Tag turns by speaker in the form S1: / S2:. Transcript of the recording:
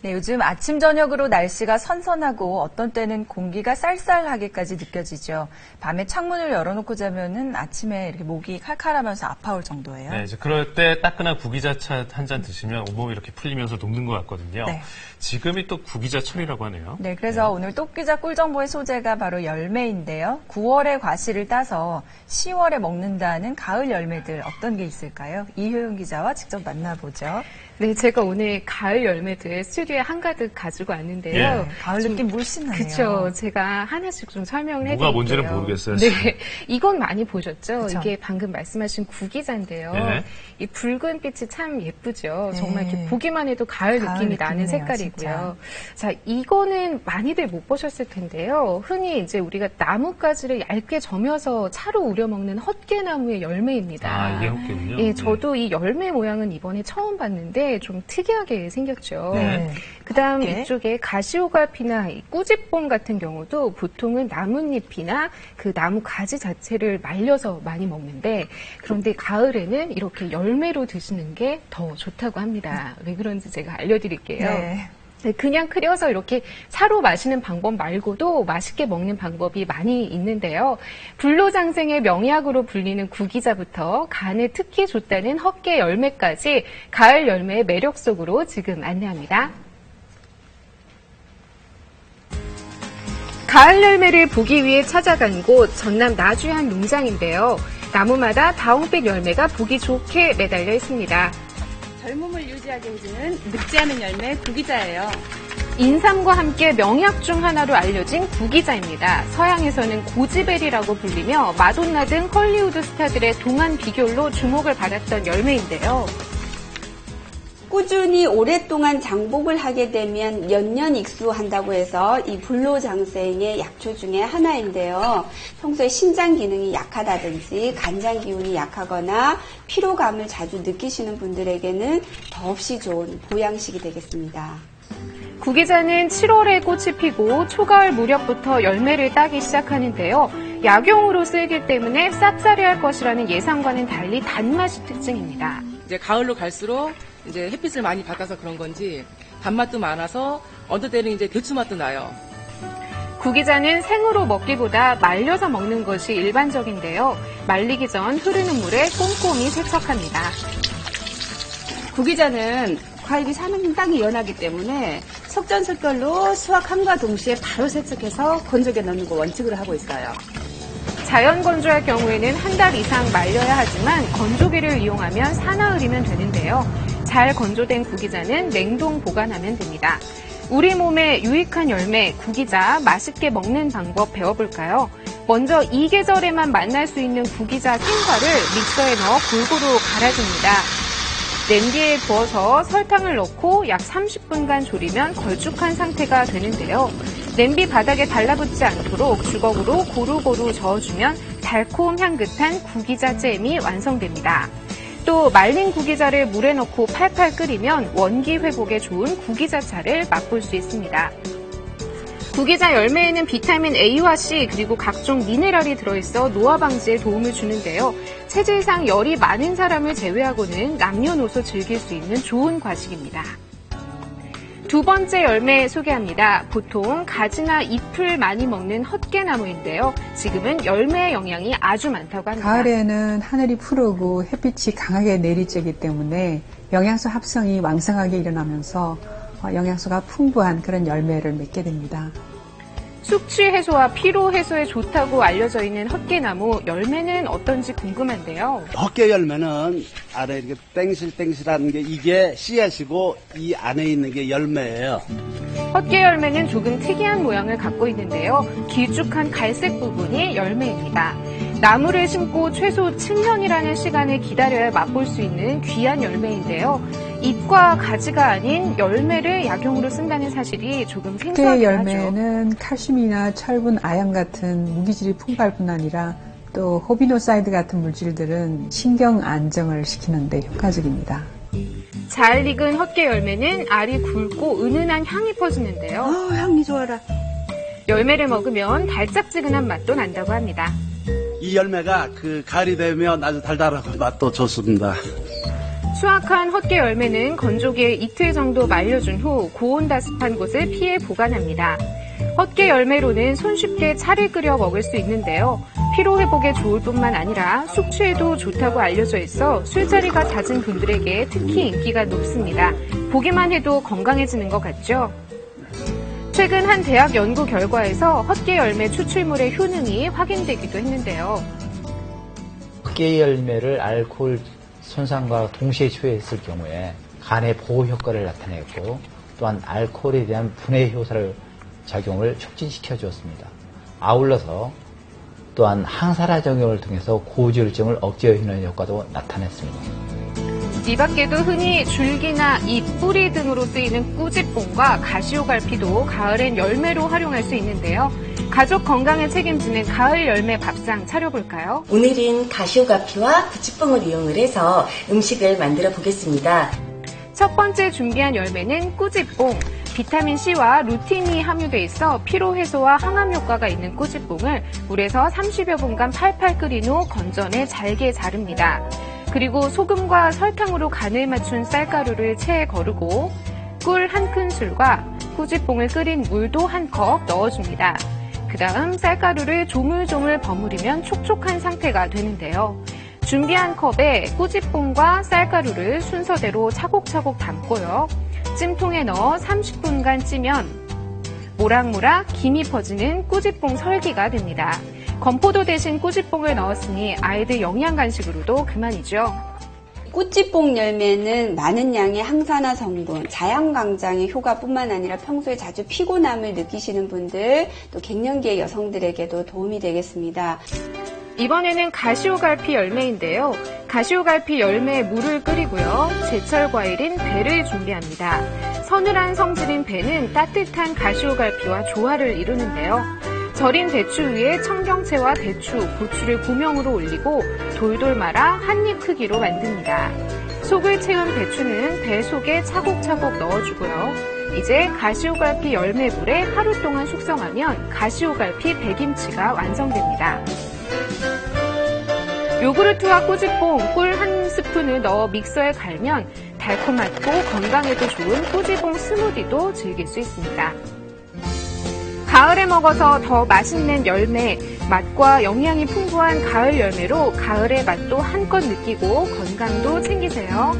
S1: 네, 요즘 아침 저녁으로 날씨가 선선하고 어떤 때는 공기가 쌀쌀하게까지 느껴지죠. 밤에 창문을 열어놓고 자면은 아침에 이렇게 목이 칼칼하면서 아파올 정도예요.
S2: 네, 이제 그럴 때 따끈한 구기자차 한 잔 드시면 온몸이 이렇게 풀리면서 녹는 것 같거든요.
S1: 네.
S2: 지금이 또 구기자철이라고 하네요.
S1: 네, 그래서 오늘 똑기자 꿀정보의 소재가 바로 열매인데요. 9월에 과실을 따서 10월에 먹는다는 가을 열매들 어떤 게 있을까요? 이효영 기자와 직접 만나보죠.
S3: 네, 제가 오늘 가을 열매들 스튜디오에 한가득 가지고 왔는데요.
S2: 예.
S1: 가을 느낌 물씬 나네요.
S3: 그렇죠. 제가 하나씩 좀 설명을 해드릴게요.
S2: 뭐가 뭔지는 모르겠어요.
S3: 네, 이건 많이 보셨죠?
S1: 그쵸.
S3: 이게 방금 말씀하신 구기자인데요.
S2: 네.
S3: 이 붉은 빛이 참 예쁘죠.
S1: 네.
S3: 정말 이렇게 보기만 해도 가을 느낌이 나는
S1: 느낌이네요,
S3: 색깔이고요. 자, 이거는 많이들 못 보셨을 텐데요. 흔히 이제 우리가 나뭇가지를 얇게 점여서 차로 우려 먹는 헛개나무의 열매입니다.
S2: 아, 이게 헛개군요.
S3: 예, 저도 이 열매 모양은 이번에 처음 봤는데 좀 특이하게 생겼죠.
S2: 네.
S3: 그다음
S1: 헛개.
S3: 이쪽에 가시오가피나 이 꾸지뽕 같은 경우도 보통은 나뭇잎이나 그 나무 가지 자체를 말려서 많이 먹는데 그런데 가을에는 이렇게 열매로 드시는 게 더 좋다고 합니다. 왜 그런지 제가 알려드릴게요.
S1: 네.
S3: 네, 그냥 끓여서 이렇게 차로 마시는 방법 말고도 맛있게 먹는 방법이 많이 있는데요. 불로장생의 명약으로 불리는 구기자부터 간에 특히 좋다는 헛개 열매까지 가을 열매의 매력 속으로 지금 안내합니다. 가을 열매를 보기 위해 찾아간 곳 전남 나주현 농장인데요. 나무마다 다홍빛 열매가 보기 좋게 매달려 있습니다.
S4: 젊음을 유지하게 해주는 늙지 않은 열매 구기자예요.
S3: 인삼과 함께 명약 중 하나로 알려진 구기자입니다. 서양에서는 고지베리라고 불리며 마돈나 등 헐리우드 스타들의 동안 비결로 주목을 받았던 열매인데요.
S4: 꾸준히 오랫동안 장복을 하게 되면 연년 익수한다고 해서 이 불로장생의 약초 중에 하나인데요. 평소에 신장 기능이 약하다든지 간장 기운이 약하거나 피로감을 자주 느끼시는 분들에게는 더없이 좋은 보양식이 되겠습니다.
S3: 구기자는 7월에 꽃이 피고 초가을 무렵부터 열매를 따기 시작하는데요. 약용으로 쓰이기 때문에 쌉싸래할 것이라는 예상과는 달리 단맛이 특징입니다.
S5: 이제 가을로 갈수록 이제 햇빛을 많이 받아서 그런 건지 단맛도 많아서 어느 때는 이제 대추 맛도 나요.
S3: 구기자는 생으로 먹기보다 말려서 먹는 것이 일반적인데요. 말리기 전 흐르는 물에 꼼꼼히 세척합니다.
S4: 구기자는 과일이 상당히 연하기 때문에 속전속결로 수확함과 동시에 바로 세척해서 건조기에 넣는 거 원칙으로 하고 있어요.
S3: 자연 건조할 경우에는 한 달 이상 말려야 하지만 건조기를 이용하면 사나흘이면 되는데요. 잘 건조된 구기자는 냉동 보관하면 됩니다. 우리 몸에 유익한 열매, 구기자, 맛있게 먹는 방법 배워볼까요? 먼저 이 계절에만 만날 수 있는 구기자 흰과를 믹서에 넣어 골고루 갈아줍니다. 냄비에 부어서 설탕을 넣고 약 30분간 졸이면 걸쭉한 상태가 되는데요. 냄비 바닥에 달라붙지 않도록 주걱으로 고루고루 저어주면 달콤 향긋한 구기자 잼이 완성됩니다. 또 말린 구기자를 물에 넣고 팔팔 끓이면 원기 회복에 좋은 구기자차를 맛볼 수 있습니다. 구기자 열매에는 비타민 A와 C 그리고 각종 미네랄이 들어있어 노화 방지에 도움을 주는데요. 체질상 열이 많은 사람을 제외하고는 남녀노소 즐길 수 있는 좋은 과식입니다. 두 번째 열매 소개합니다. 보통 가지나 잎을 많이 먹는 헛개나무인데요. 지금은 열매의 영양이 아주 많다고 합니다.
S6: 가을에는 하늘이 푸르고 햇빛이 강하게 내리쬐기 때문에 영양소 합성이 왕성하게 일어나면서 영양소가 풍부한 그런 열매를 맺게 됩니다.
S3: 숙취 해소와 피로 해소에 좋다고 알려져 있는 헛개나무 열매는 어떤지 궁금한데요.
S7: 헛개 열매는 아래 이렇게 땡실땡실한 게 이게 씨앗이고 이 안에 있는 게 열매예요.
S3: 헛개 열매는 조금 특이한 모양을 갖고 있는데요. 길쭉한 갈색 부분이 열매입니다. 나무를 심고 최소 7년이라는 시간을 기다려야 맛볼 수 있는 귀한 열매인데요. 잎과 가지가 아닌 열매를 약용으로 쓴다는 사실이 조금 생소하긴
S6: 헛개
S3: 하죠.
S6: 열매는 칼슘이나 철분, 아연 같은 무기질이 풍부할 뿐 아니라 또 호비노사이드 같은 물질들은 신경 안정을 시키는 데 효과적입니다.
S3: 잘 익은 헛개 열매는 알이 굵고 은은한 향이 퍼지는데요.
S4: 향이 좋아라.
S3: 열매를 먹으면 달짝지근한 맛도 난다고 합니다.
S7: 이 열매가 그 가을이 되면 아주 달달하고 맛도 좋습니다.
S3: 수확한 헛개 열매는 건조기에 이틀 정도 말려준 후 고온다습한 곳을 피해 보관합니다. 헛개 열매로는 손쉽게 차를 끓여 먹을 수 있는데요. 피로회복에 좋을 뿐만 아니라 숙취에도 좋다고 알려져 있어 술자리가 잦은 분들에게 특히 인기가 높습니다. 보기만 해도 건강해지는 것 같죠? 최근 한 대학 연구 결과에서 헛개 열매 추출물의 효능이 확인되기도 했는데요.
S8: 헛개 열매를 알코올 손상과 동시에 투여했을 경우에 간의 보호 효과를 나타냈고 또한 알코올에 대한 분해 효사를 작용을 촉진시켜 주었습니다. 아울러서 또한 항산화 작용을 통해서 고지혈증을 억제해주는 효과도 나타냈습니다.
S3: 이 밖에도 흔히 줄기나 잎, 뿌리 등으로 쓰이는 꾸짓뽕과 가시오갈피도 가을엔 열매로 활용할 수 있는데요. 가족 건강을 책임지는 가을 열매 밥상 차려볼까요?
S9: 오늘은 가시오가피와 구찌뽕을 이용을 해서 음식을 만들어 보겠습니다.
S3: 첫 번째 준비한 열매는 꾸짓뽕. 비타민C와 루틴이 함유돼 있어 피로 해소와 항암 효과가 있는 꾸짓뽕을 물에서 30여 분간 팔팔 끓인 후 건져내 잘게 자릅니다. 그리고 소금과 설탕으로 간을 맞춘 쌀가루를 체에 거르고 꿀 1큰술과 꾸짓뽕을 끓인 물도 1컵 넣어줍니다. 그 다음 쌀가루를 조물조물 버무리면 촉촉한 상태가 되는데요. 준비한 컵에 꾸짓뽕과 쌀가루를 순서대로 차곡차곡 담고요. 찜통에 넣어 30분간 찌면 모락모락 김이 퍼지는 꾸짓뽕 설기가 됩니다. 건포도 대신 꾸짓뽕을 넣었으니 아이들 영양 간식으로도 그만이죠.
S4: 꾸찌뽕 열매는 많은 양의 항산화 성분, 자양강장의 효과뿐만 아니라 평소에 자주 피곤함을 느끼시는 분들, 또 갱년기의 여성들에게도 도움이 되겠습니다.
S3: 이번에는 가시오갈피 열매인데요. 가시오갈피 열매에 물을 끓이고요. 제철 과일인 배를 준비합니다. 서늘한 성질인 배는 따뜻한 가시오갈피와 조화를 이루는데요. 절인 배추 위에 청경채와 대추, 고추를 고명으로 올리고 돌돌 말아 한 입 크기로 만듭니다. 속을 채운 배추는 배 속에 차곡차곡 넣어주고요. 이제 가시오갈피 열매물에 하루 동안 숙성하면 가시오갈피 배김치가 완성됩니다. 요구르트와 꾸짓뽕, 꿀 1스푼을 넣어 믹서에 갈면 달콤하고 건강에도 좋은 꾸짓뽕 스무디도 즐길 수 있습니다. 가을에 먹어서 더 맛있는 열매, 맛과 영양이 풍부한 가을 열매로 가을의 맛도 한껏 느끼고 건강도 챙기세요.